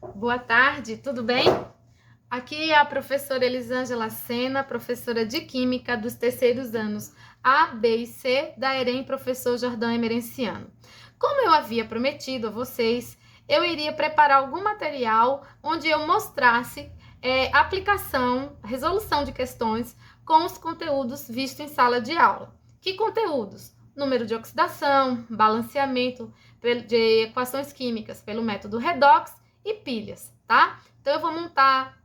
Boa tarde, tudo bem? Aqui é a professora Elisângela Sena, professora de Química dos terceiros anos A, B e C da EREM Professor Jordão Emerenciano. Como eu havia prometido a vocês, eu iria preparar algum material onde eu mostrasse aplicação, resolução de questões com os conteúdos vistos em sala de aula. Que conteúdos? Número de oxidação, balanceamento de equações químicas pelo método redox e pilhas, tá? Então, eu vou montar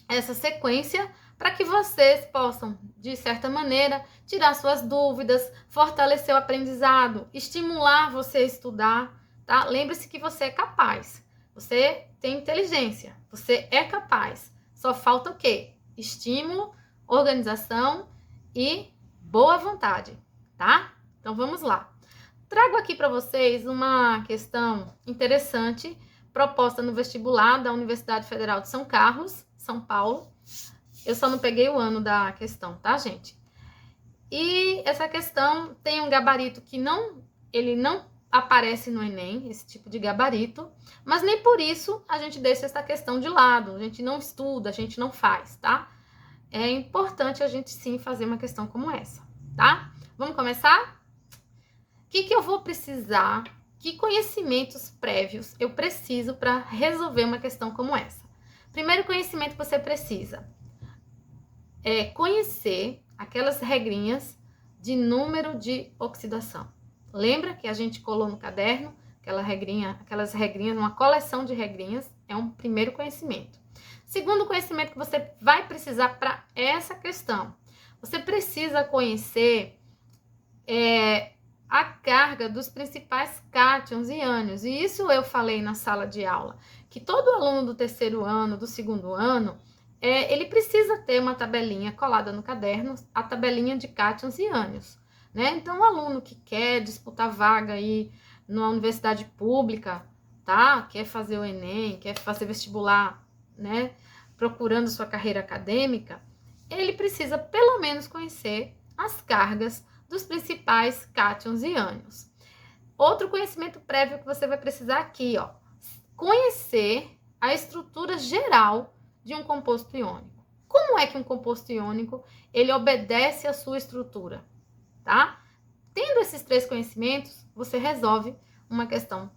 essa sequência para que vocês possam, de certa maneira, tirar suas dúvidas, fortalecer o aprendizado, estimular você a estudar, tá? Lembre-se que você é capaz, você tem inteligência, você é capaz. Só falta o quê? Estímulo, organização e boa vontade, tá? Então, vamos lá. Trago aqui para vocês uma questão interessante proposta no vestibular da Universidade Federal de São Carlos, São Paulo. Eu só não peguei o ano da questão, tá, gente? E essa questão tem um gabarito que ele não aparece no Enem, esse tipo de gabarito, mas nem por isso a gente deixa essa questão de lado, a gente não estuda, a gente não faz, tá? É importante a gente sim fazer uma questão como essa, tá? Vamos começar? O que eu vou precisar? Que conhecimentos prévios eu preciso para resolver uma questão como essa? Primeiro conhecimento que você precisa é conhecer aquelas regrinhas de número de oxidação. Lembra que a gente colou no caderno aquelas regrinhas, uma coleção de regrinhas, é um primeiro conhecimento. Segundo conhecimento que você vai precisar para essa questão, você precisa conhecer a carga dos principais cátions e ânions. E isso eu falei na sala de aula, que todo aluno do terceiro ano, do segundo ano, ele precisa ter uma tabelinha colada no caderno, a tabelinha de cátions e ânions, né? Então, o aluno que quer disputar vaga aí numa universidade pública, tá? Quer fazer o Enem, quer fazer vestibular, né? Procurando sua carreira acadêmica, ele precisa pelo menos conhecer as cargas dos principais cátions e ânions. Outro conhecimento prévio que você vai precisar aqui, ó, conhecer a estrutura geral de um composto iônico. Como é que um composto iônico, ele obedece à sua estrutura, tá? Tendo esses três conhecimentos, você resolve uma questão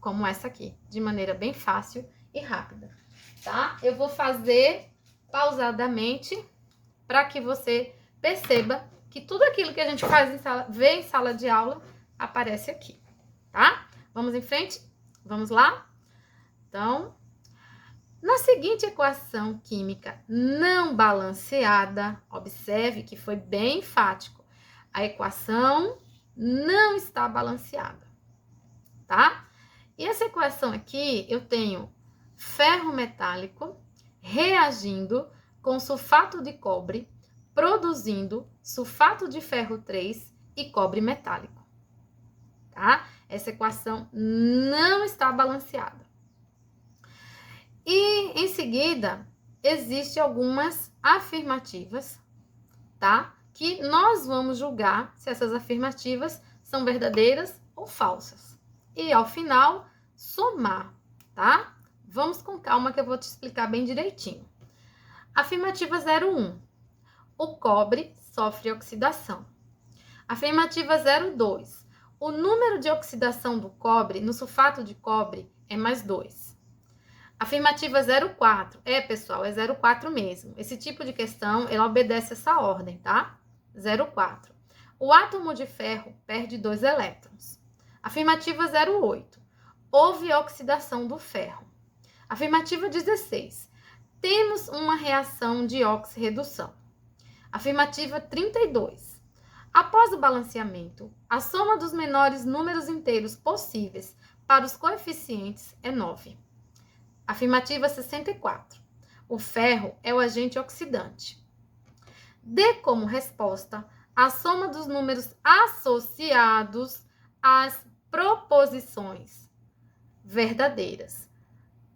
como essa aqui, de maneira bem fácil e rápida, tá? Eu vou fazer pausadamente para que você perceba que tudo aquilo que a gente vê em sala de aula, aparece aqui, tá? Vamos em frente? Vamos lá? Então, na seguinte equação química não balanceada, observe que foi bem enfático, a equação não está balanceada, tá? E essa equação aqui, eu tenho ferro metálico reagindo com sulfato de cobre, produzindo sulfato de ferro 3 e cobre metálico, tá? Essa equação não está balanceada. E, em seguida, existem algumas afirmativas, tá? Que nós vamos julgar se essas afirmativas são verdadeiras ou falsas. E, ao final, somar, tá? Vamos com calma que eu vou te explicar bem direitinho. Afirmativa 01. O cobre sofre oxidação. Afirmativa 02. O número de oxidação do cobre no sulfato de cobre é mais 2. Afirmativa 04. Pessoal, é 04 mesmo. Esse tipo de questão, ela obedece essa ordem, tá? 04. O átomo de ferro perde 2 elétrons. Afirmativa 08. Houve oxidação do ferro. Afirmativa 16. Temos uma reação de oxirredução. Afirmativa 32. Após o balanceamento, a soma dos menores números inteiros possíveis para os coeficientes é 9. Afirmativa 64. O ferro é o agente oxidante. Dê como resposta a soma dos números associados às proposições verdadeiras.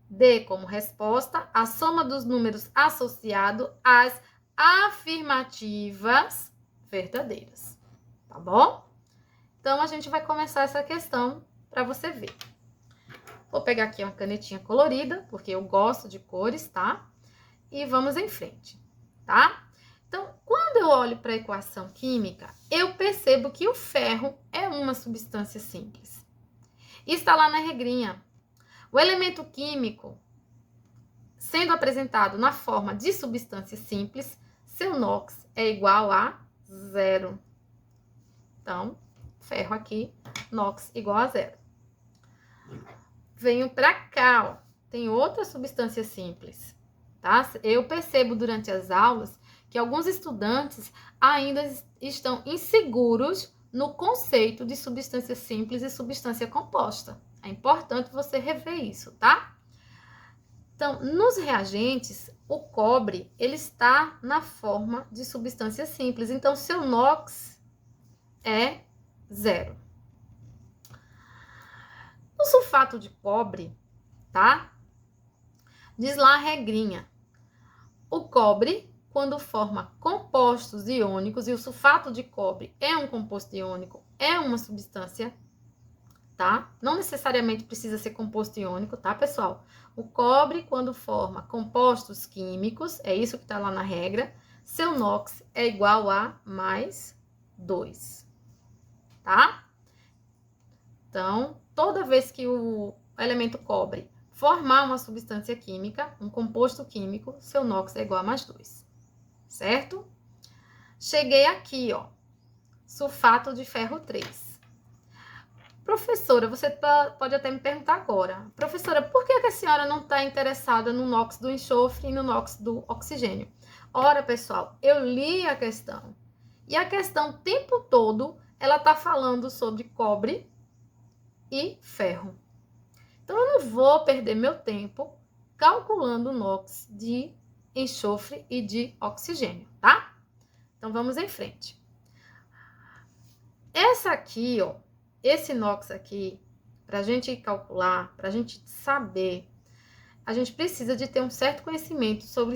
Dê como resposta a soma dos números associados às afirmativas verdadeiras, tá bom? Então, a gente vai começar essa questão para você ver. Vou pegar aqui uma canetinha colorida, porque eu gosto de cores, tá? E vamos em frente, tá? Então, quando eu olho para a equação química, eu percebo que o ferro é uma substância simples. Está lá na regrinha. O elemento químico, sendo apresentado na forma de substância simples, seu NOx é igual a 0. Então, ferro aqui, NOx igual a 0. Venho para cá, ó, tem outra substância simples, tá? Eu percebo durante as aulas que alguns estudantes ainda estão inseguros no conceito de substância simples e substância composta. É importante você rever isso, tá? Então, nos reagentes, o cobre, ele está na forma de substância simples. Então, seu NOx é 0. O sulfato de cobre, tá? Diz lá a regrinha. O cobre, quando forma compostos iônicos, e o sulfato de cobre é um composto iônico, é uma substância, tá? Não necessariamente precisa ser composto iônico, tá, pessoal? O cobre, quando forma compostos químicos, é isso que tá lá na regra, seu NOx é igual a mais 2, tá? Então, toda vez que o elemento cobre formar uma substância química, um composto químico, seu NOx é igual a mais 2, certo? Cheguei aqui, ó, sulfato de ferro 3. Professora, você pode até me perguntar agora, professora, por que a senhora não está interessada no NOx do enxofre e no NOx do oxigênio? Ora, pessoal, eu li a questão, e a questão o tempo todo, ela está falando sobre cobre e ferro. Então, eu não vou perder meu tempo calculando o NOx de enxofre e de oxigênio, tá? Então, vamos em frente. Essa aqui, ó, esse NOx aqui, para a gente calcular, para a gente saber, a gente precisa de ter um certo conhecimento sobre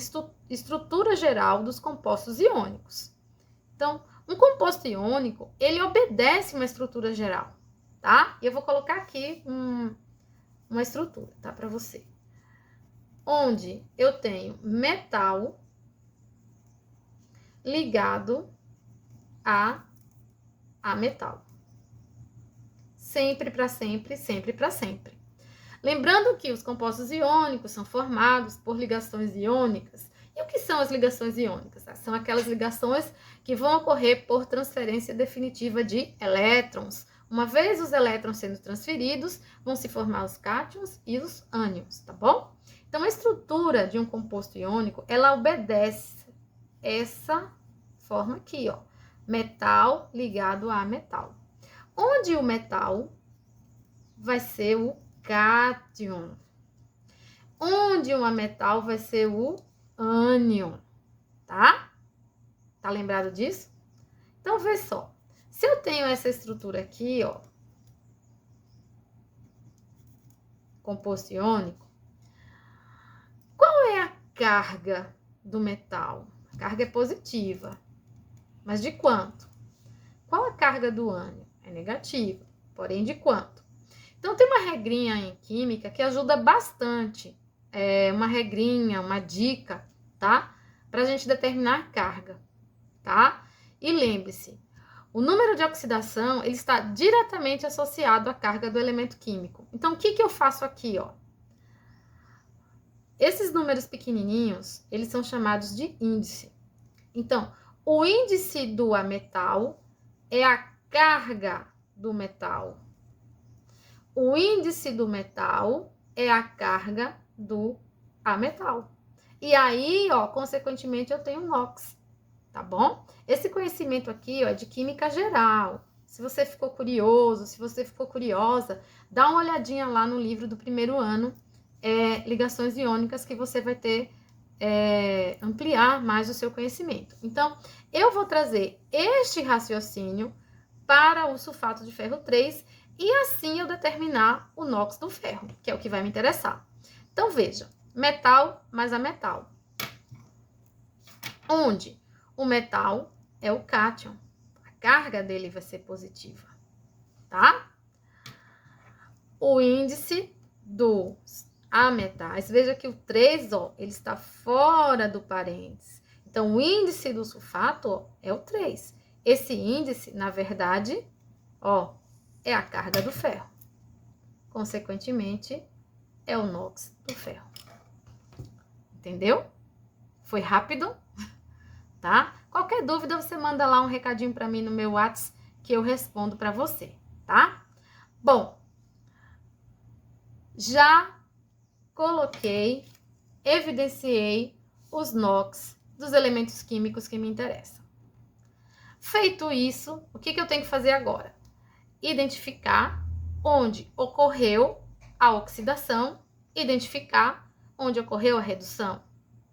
estrutura geral dos compostos iônicos. Então, um composto iônico, ele obedece uma estrutura geral, tá? E eu vou colocar aqui uma estrutura, tá? Para você. Onde eu tenho metal ligado a metal. Sempre para sempre, sempre para sempre. Lembrando que os compostos iônicos são formados por ligações iônicas. E o que são as ligações iônicas? São aquelas ligações que vão ocorrer por transferência definitiva de elétrons. Uma vez os elétrons sendo transferidos, vão se formar os cátions e os ânions, tá bom? Então, a estrutura de um composto iônico, ela obedece essa forma aqui, ó. Metal ligado a metal. Onde o metal vai ser o cátion. Onde o metal vai ser o ânion, tá? Tá lembrado disso? Então, vê só. Se eu tenho essa estrutura aqui, ó, composto iônico, qual é a carga do metal? A carga é positiva. Mas de quanto? Qual a carga do ânion? É negativa, porém de quanto? Então, tem uma regrinha em química que ajuda bastante. É uma regrinha, uma dica, tá? Pra gente determinar a carga, tá? E lembre-se, o número de oxidação, ele está diretamente associado à carga do elemento químico. Então, o que eu faço aqui, ó? Esses números pequenininhos, eles são chamados de índice. Então, o índice do ametal é a carga do metal. O índice do metal é a carga do ametal. E aí, ó, consequentemente, eu tenho NOx, tá bom? Esse conhecimento aqui, ó, é de química geral. Se você ficou curioso, se você ficou curiosa, dá uma olhadinha lá no livro do primeiro ano, ligações iônicas, que você vai ter, ampliar mais o seu conhecimento. Então, eu vou trazer este raciocínio para o sulfato de ferro 3 e assim eu determinar o NOx do ferro, que é o que vai me interessar. Então, veja, metal mais a metal. Onde o metal é o cátion. A carga dele vai ser positiva, tá? O índice a metais, veja que o 3, ó, ele está fora do parênteses. Então, o índice do sulfato, ó, é o 3. Esse índice, na verdade, ó, é a carga do ferro. Consequentemente, é o NOx do ferro. Entendeu? Foi rápido? Tá? Qualquer dúvida, você manda lá um recadinho para mim no meu WhatsApp que eu respondo para você, tá? Bom, já coloquei, evidenciei os NOx dos elementos químicos que me interessam. Feito isso, o que eu tenho que fazer agora? Identificar onde ocorreu a oxidação, identificar onde ocorreu a redução,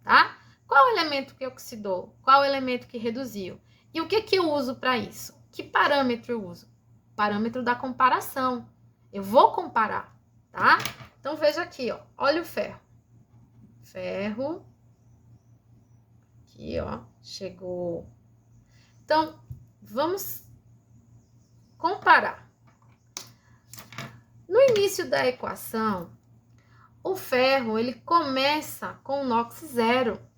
tá? Qual o elemento que oxidou? Qual o elemento que reduziu? E o que eu uso para isso? Que parâmetro eu uso? Parâmetro da comparação. Eu vou comparar, tá? Então, veja aqui, ó. Olha o ferro. Ferro. Aqui, ó. Chegou. Então, vamos comparar. No início da equação, o ferro, ele começa com o NOx 0.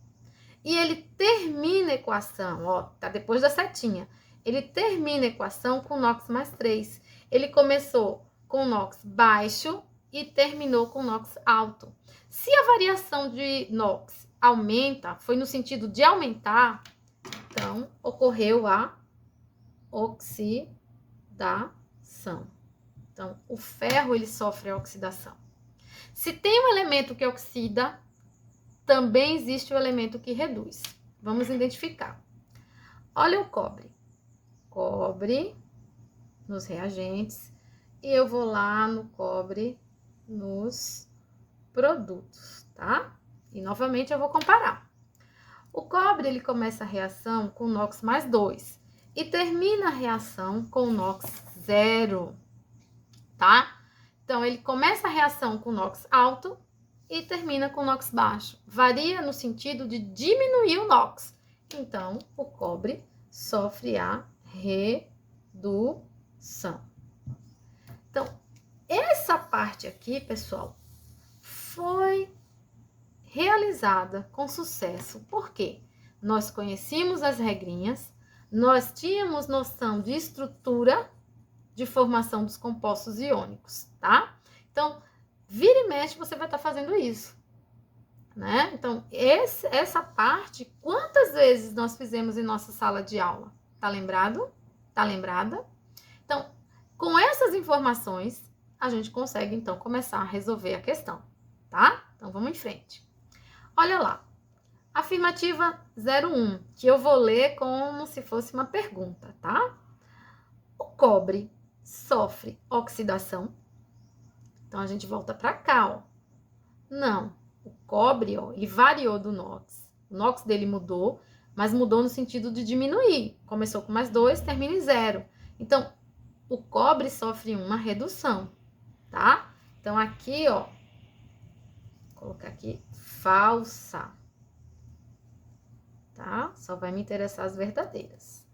E ele termina a equação, ó, tá depois da setinha. Ele termina a equação com NOx mais 3. Ele começou com NOx baixo e terminou com NOx alto. Se a variação de NOx aumenta, foi no sentido de aumentar, então ocorreu a oxidação. Então, o ferro, ele sofre a oxidação. Se tem um elemento que oxida, também existe o elemento que reduz. Vamos identificar. Olha o cobre. Cobre nos reagentes. E eu vou lá no cobre nos produtos, tá? E novamente eu vou comparar. O cobre, ele começa a reação com NOx mais 2 e termina a reação com NOx 0, tá? Então, ele começa a reação com NOx alto e termina com NOx baixo. Varia no sentido de diminuir o NOx. Então, o cobre sofre a redução. Então, essa parte aqui, pessoal, foi realizada com sucesso. Por quê? Nós conhecíamos as regrinhas, nós tínhamos noção de estrutura de formação dos compostos iônicos, tá? Então, vira e mexe, você vai estar fazendo isso, né? Então, essa parte, quantas vezes nós fizemos em nossa sala de aula? Tá lembrado? Tá lembrada? Então, com essas informações, a gente consegue, então, começar a resolver a questão, tá? Então, vamos em frente. Olha lá. Afirmativa 01, que eu vou ler como se fosse uma pergunta, tá? O cobre sofre oxidação? Então, a gente volta para cá, ó. Não, o cobre, ó, ele variou do NOx. O NOx dele mudou, mas mudou no sentido de diminuir. Começou com mais 2, termina em 0. Então, o cobre sofre uma redução, tá? Então, aqui, ó, vou colocar aqui, falsa. Tá? Só vai me interessar as verdadeiras.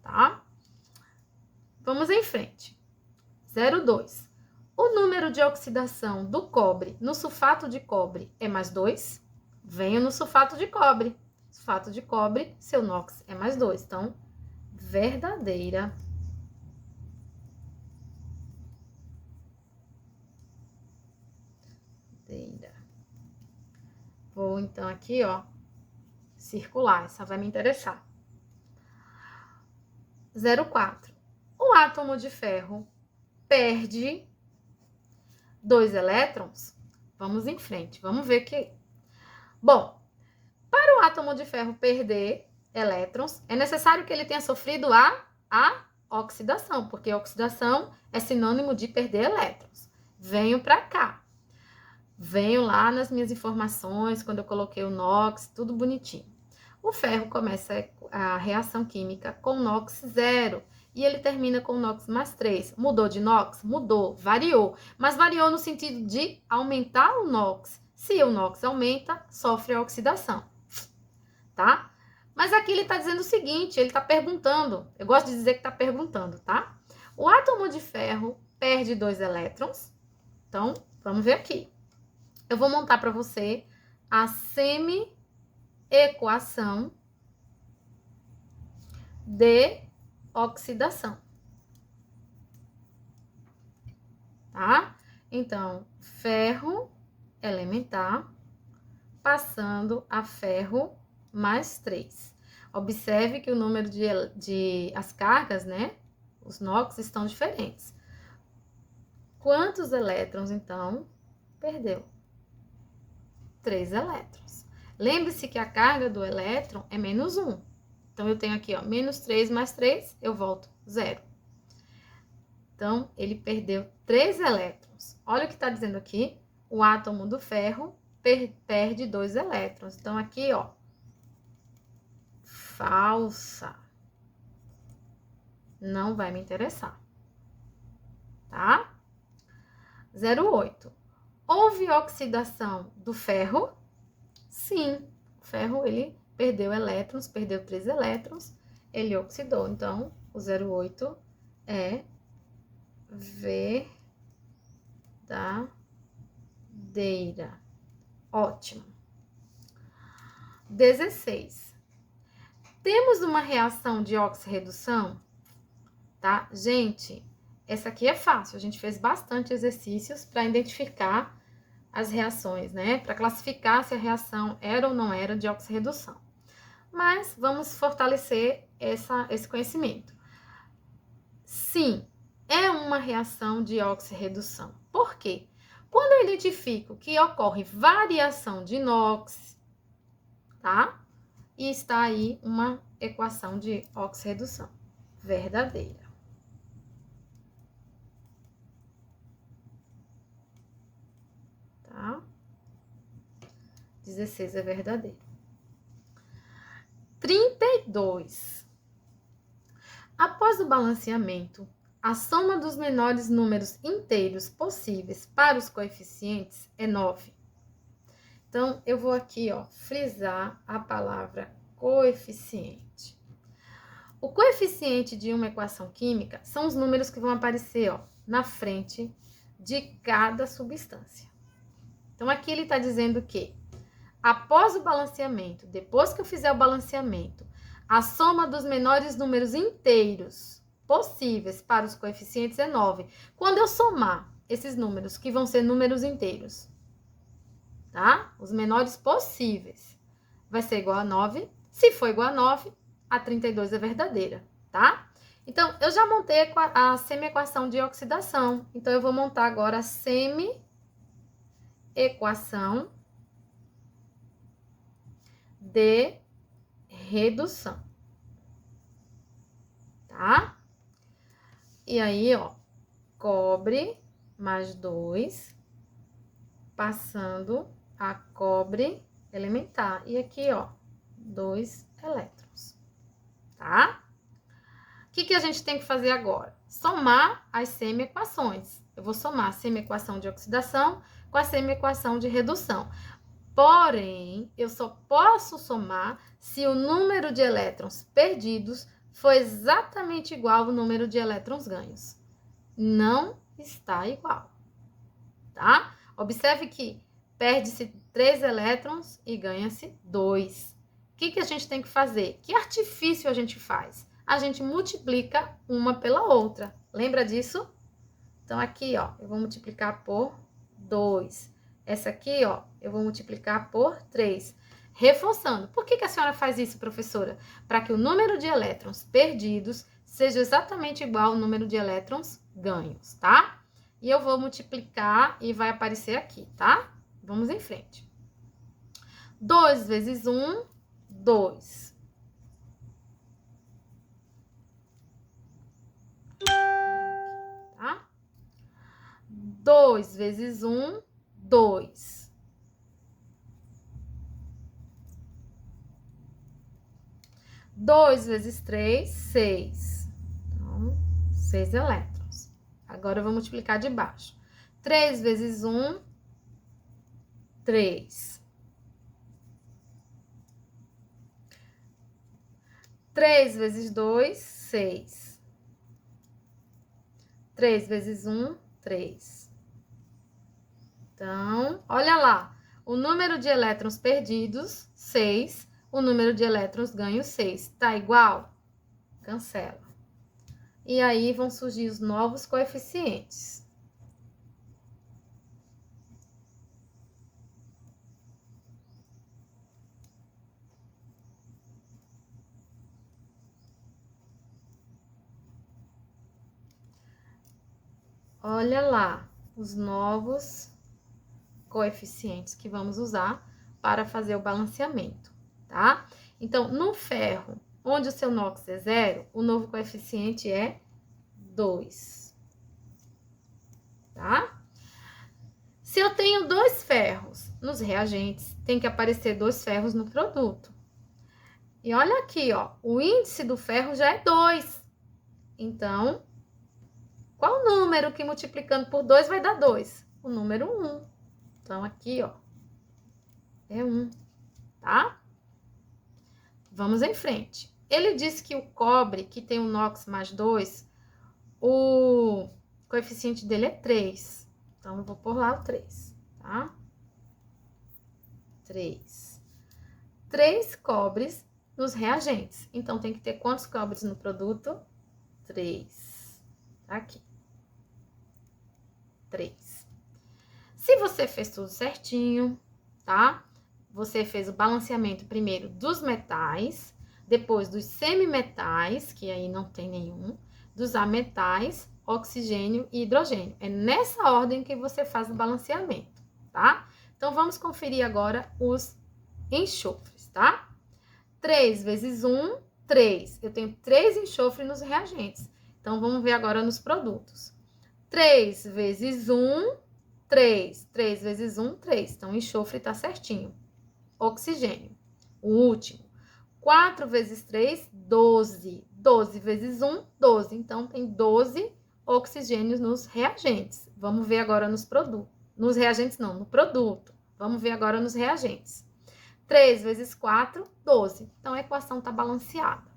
Tá? Vamos em frente. 02. O número de oxidação do cobre no sulfato de cobre é mais 2? Venho no sulfato de cobre. Sulfato de cobre, seu NOx é mais 2. Então, verdadeira. Vou, então, aqui, ó, circular. Essa vai me interessar. 04. O átomo de ferro perde 2 elétrons? Vamos em frente. Vamos ver que... Bom, para o átomo de ferro perder elétrons, é necessário que ele tenha sofrido a oxidação, porque a oxidação é sinônimo de perder elétrons. Venho para cá. Venho lá nas minhas informações, quando eu coloquei o NOx, tudo bonitinho. O ferro começa a reação química com NOx 0 e ele termina com NOx mais 3. Mudou de NOx? Mudou, variou. Mas variou no sentido de aumentar o NOx. Se o NOx aumenta, sofre a oxidação, tá? Mas aqui ele está dizendo o seguinte, ele está perguntando. Eu gosto de dizer que está perguntando, tá? O átomo de ferro perde 2 elétrons. Então, vamos ver aqui. Eu vou montar para você a semi-equação de oxidação. Tá? Então, ferro elementar passando a ferro mais 3. Observe que o número as cargas, né? Os NOx estão diferentes. Quantos elétrons, então, perdeu? 3 elétrons. Lembre-se que a carga do elétron é menos 1. Então, eu tenho aqui, ó, menos 3 mais 3, eu volto 0. Então, ele perdeu 3 elétrons. Olha o que está dizendo aqui. O átomo do ferro perde 2 elétrons. Então, aqui, ó, falsa. Não vai me interessar. Tá? 08. Houve oxidação do ferro? Sim. O ferro, ele perdeu elétrons, perdeu 3 elétrons, ele oxidou. Então, o 08 é verdadeira. Ótimo. 16. Temos uma reação de oxirredução, tá? Gente, essa aqui é fácil. A gente fez bastante exercícios para identificar as reações, né? Para classificar se a reação era ou não era de oxirredução. Mas vamos fortalecer esse conhecimento. Sim, é uma reação de oxirredução. Por quê? Quando eu identifico que ocorre variação de NOx, tá? E está aí uma equação de oxirredução verdadeira. Tá? 16 é verdadeiro. 32. Após o balanceamento, a soma dos menores números inteiros possíveis para os coeficientes é 9. Então, eu vou aqui, ó, frisar a palavra coeficiente. O coeficiente de uma equação química são os números que vão aparecer, ó, na frente de cada substância. Então, aqui ele está dizendo que, após o balanceamento, depois que eu fizer o balanceamento, a soma dos menores números inteiros possíveis para os coeficientes é 9. Quando eu somar esses números, que vão ser números inteiros, tá? Os menores possíveis, vai ser igual a 9. Se for igual a 9, a 32 é verdadeira, tá? Então, eu já montei a semi-equação de oxidação. Então, eu vou montar agora a semi-equação de redução, tá? E aí, ó, cobre mais 2, passando a cobre elementar. E aqui, ó, 2 elétrons, tá? O que a gente tem que fazer agora? Somar as semi-equações. Eu vou somar a semi-equação de oxidação com a semi-equação de redução. Porém, eu só posso somar se o número de elétrons perdidos for exatamente igual ao número de elétrons ganhos. Não está igual, tá? Observe que perde-se 3 elétrons e ganha-se 2. O que a gente tem que fazer? Que artifício a gente faz? A gente multiplica uma pela outra. Lembra disso? Então, aqui, ó, eu vou multiplicar por 2. Essa aqui, ó, eu vou multiplicar por 3. Reforçando. Por que a senhora faz isso, professora? Para que o número de elétrons perdidos seja exatamente igual ao número de elétrons ganhos, tá? E eu vou multiplicar e vai aparecer aqui, tá? Vamos em frente. 2 vezes 1, 2. Tá? 2 vezes 1, 2. 2 vezes 3, 6. Então, 6 elétrons. Agora eu vou multiplicar de baixo. 3 vezes 1, 3. 3 vezes 2, 6. 3 vezes 1, 3. Então, olha lá. O número de elétrons perdidos, 6. O número de elétrons ganhos, 6. Tá igual? Cancela. E aí vão surgir os novos coeficientes. Olha lá, os novos coeficientes que vamos usar para fazer o balanceamento, tá? Então, no ferro, onde o seu NOx é 0, o novo coeficiente é 2, tá? Se eu tenho 2 ferros nos reagentes, tem que aparecer 2 ferros no produto. E olha aqui, ó, o índice do ferro já é 2. Então, qual número que multiplicando por 2 vai dar 2? O número 1. Então, aqui, ó, é 1, tá? Vamos em frente. Ele disse que o cobre, que tem o NOx mais 2, o coeficiente dele é 3. Então, eu vou pôr lá o 3, tá? 3. 3 cobres nos reagentes. Então, tem que ter quantos cobres no produto? 3. Tá aqui. 3. Se você fez tudo certinho, tá? Você fez o balanceamento primeiro dos metais, depois dos semimetais, que aí não tem nenhum, dos ametais, oxigênio e hidrogênio. É nessa ordem que você faz o balanceamento, tá? Então, vamos conferir agora os enxofres, tá? 3 vezes 1, 3. Eu tenho 3 enxofres nos reagentes. Então, vamos ver agora nos produtos. 3 vezes 1, 3. 3 vezes 1, 3. Então, o enxofre tá certinho. Oxigênio, o último. 4 vezes 3, 12. 12 vezes 1, 12. Então, tem 12 oxigênios nos reagentes. Vamos ver agora nos produtos. Nos reagentes não, no produto. Vamos ver agora nos reagentes. 3 vezes 4, 12. Então, a equação está balanceada.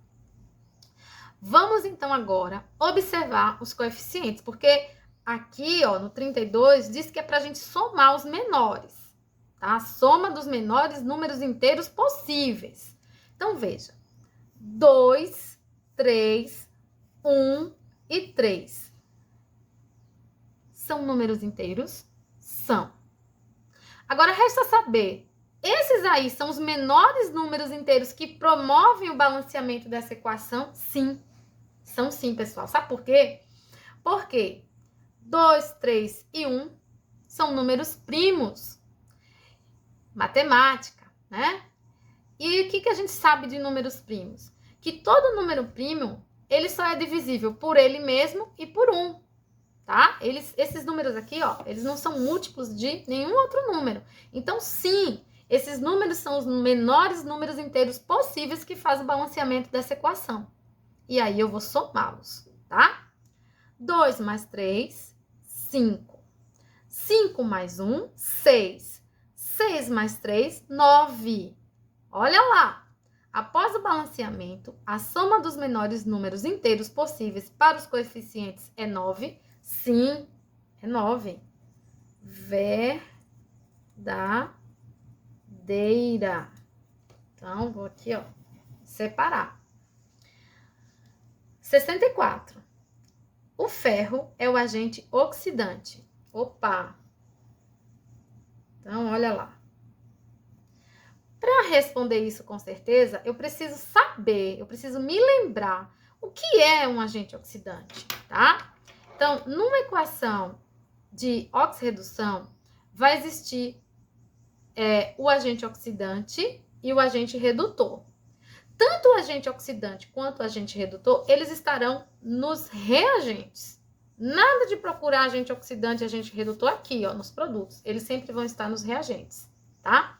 Vamos, então, agora observar os coeficientes, porque aqui, ó, no 32, diz que é para a gente somar os menores, tá? A soma dos menores números inteiros possíveis. Então, veja. 2, 3, 1 e 3. São números inteiros? São. Agora, resta saber, esses aí são os menores números inteiros que promovem o balanceamento dessa equação? Sim. São sim, pessoal. Sabe por quê? Porque 2, 3 e 1 são números primos. Matemática, né? E o que a gente sabe de números primos? Que todo número primo, ele só é divisível por ele mesmo e por 1, tá? Esses números aqui, ó, eles não são múltiplos de nenhum outro número. Então, sim, esses números são os menores números inteiros possíveis que fazem o balanceamento dessa equação. E aí, eu vou somá-los, tá? 2 mais 3, 5. 5 mais 1, 6. 6 mais 3, 9. Olha lá! Após o balanceamento, a soma dos menores números inteiros possíveis para os coeficientes é 9. Sim, é 9. Verdadeira. Então, vou aqui, ó, separar. 64. O ferro é o agente oxidante. Opa! Então, olha lá. Para responder isso com certeza, eu preciso saber, eu preciso me lembrar o que é um agente oxidante, tá? Então, numa equação de oxirredução, vai existir o agente oxidante e o agente redutor. Tanto o agente oxidante quanto o agente redutor, eles estarão nos reagentes. Nada de procurar agente oxidante e agente redutor aqui, ó, nos produtos. Eles sempre vão estar nos reagentes, tá?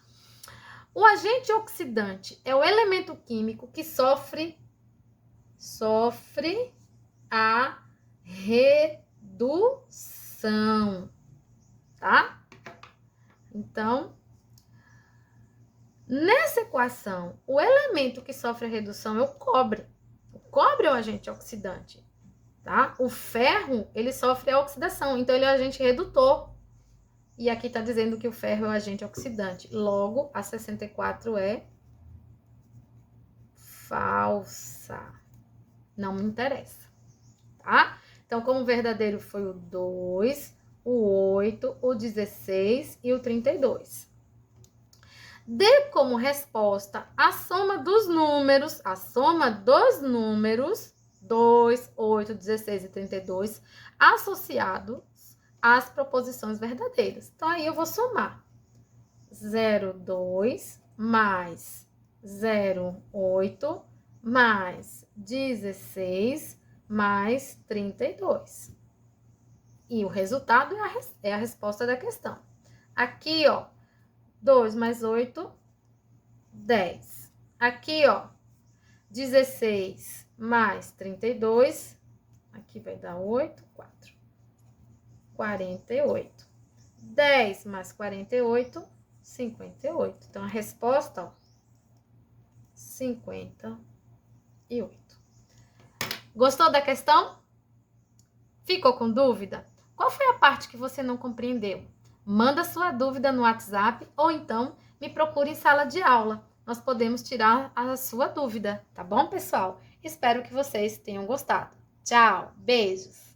O agente oxidante é o elemento químico que sofre a redução, tá? Então, nessa equação, o elemento que sofre a redução é o cobre. O cobre é o agente oxidante, tá? O ferro, ele sofre a oxidação, então ele é o agente redutor. E aqui tá dizendo que o ferro é o agente oxidante. Logo, a 64 é falsa. Não me interessa, tá? Então, como verdadeiro foi o 2, o 8, o 16 e o 32. Dê como resposta a soma dos números 2, 8, 16 e 32 associados às proposições verdadeiras. Então, aí eu vou somar 0,2 mais 0,8 mais 16 mais 32. E o resultado é a resposta da questão. Aqui, ó, 2 mais 8, 10. Aqui, ó, 16 mais 32, aqui vai dar 8, 4. 48. 10 mais 48, 58. Então, a resposta, ó, 58. Gostou da questão? Ficou com dúvida? Qual foi a parte que você não compreendeu? Manda sua dúvida no WhatsApp ou então me procure em sala de aula. Nós podemos tirar a sua dúvida, tá bom, pessoal? Espero que vocês tenham gostado. Tchau, beijos!